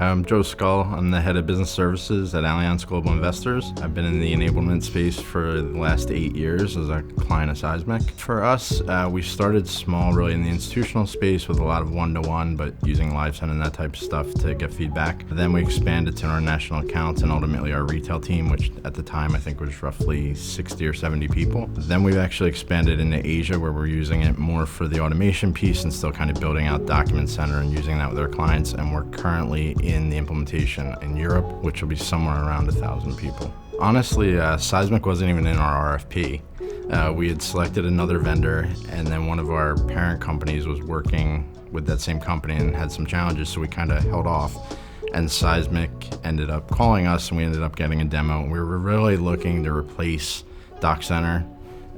I'm Joe Scull. I'm the head of business services at Allianz Global Investors. I've been in the enablement space for the last 8 years as a client of Seismic. For us, we started small really in the institutional space with a lot of one-to-one, but using LiveSend and that type of stuff to get feedback. Then we expanded to our national accounts and ultimately our retail team, which at the time I think was roughly 60 or 70 people. Then we've actually expanded into Asia, where we're using it more for the automation piece and still kind of building out Document Center and using that with our clients. And we're currently in the implementation in Europe, which will be somewhere around 1,000 people. Honestly, Seismic wasn't even in our RFP. We had selected another vendor, and then one of our parent companies was working with that same company and had some challenges, so we kind of held off. And Seismic ended up calling us, and we ended up getting a demo. We were really looking to replace Doc Center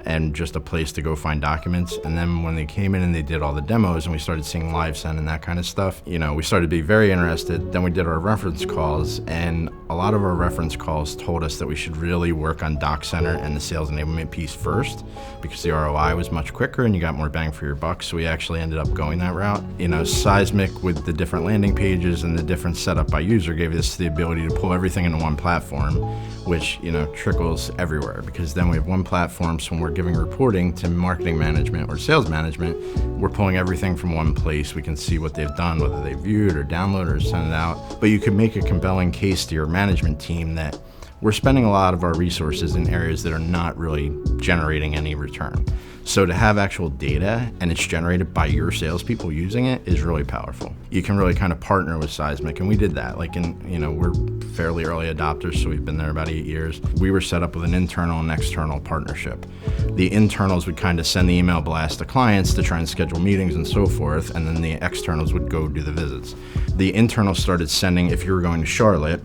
and just a place to go find documents. And then when they came in and they did all the demos and we started seeing LiveSend and that kind of stuff, we started to be very interested. Then we did our reference calls, and a lot of our reference calls told us that we should really work on Doc Center and the sales enablement piece first, because the ROI was much quicker and you got more bang for your buck. So we actually ended up going that route. Seismic, with the different landing pages and the different setup by user, gave us the ability to pull everything into one platform, which trickles everywhere, because then we have one platform. So when we're giving reporting to marketing management or sales management, we're pulling everything from one place. We can see what they've done, whether they viewed or downloaded or sent it out. But you can make a compelling case to your management team that we're spending a lot of our resources in areas that are not really generating any return. So to have actual data and it's generated by your salespeople using it is really powerful. You can really kind of partner with Seismic, and we did that. We're fairly early adopters, so we've been there about 8 years. We were set up with an internal and external partnership. The internals would kind of send the email blast to clients to try and schedule meetings and so forth, and then the externals would go do the visits. The internals started sending, if you were going to Charlotte,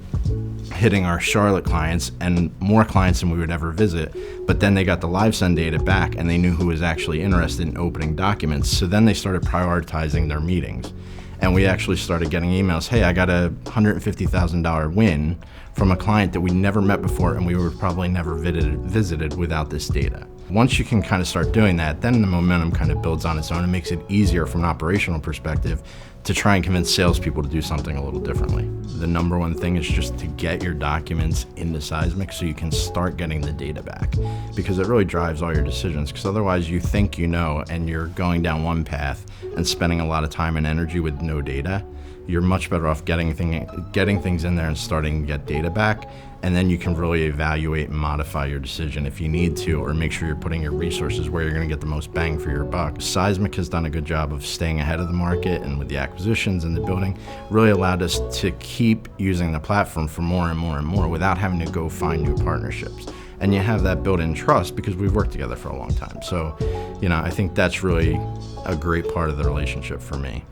hitting our Charlotte clients and more clients than we would ever visit. But then they got the LiveSend data back and they knew who was actually interested in opening documents. So then they started prioritizing their meetings. And we actually started getting emails, hey, I got a $150,000 win from a client that we never met before and we were probably never visited without this data. Once you can kind of start doing that, then the momentum kind of builds on its own. It makes it easier from an operational perspective to try and convince salespeople to do something a little differently. The number one thing is just to get your documents into Seismic so you can start getting the data back, because it really drives all your decisions. Because otherwise you think and you're going down one path and spending a lot of time and energy with no data. You're much better off getting things in there and starting to get data back, and then you can really evaluate and modify your decision if you need to, or make sure you're putting your resources where you're going to get the most bang for your buck. Seismic has done a good job of staying ahead of the market, and with the acquisitions and the building, really allowed us to keep using the platform for more and more and more without having to go find new partnerships. And you have that built-in trust because we've worked together for a long time. So, I think that's really a great part of the relationship for me.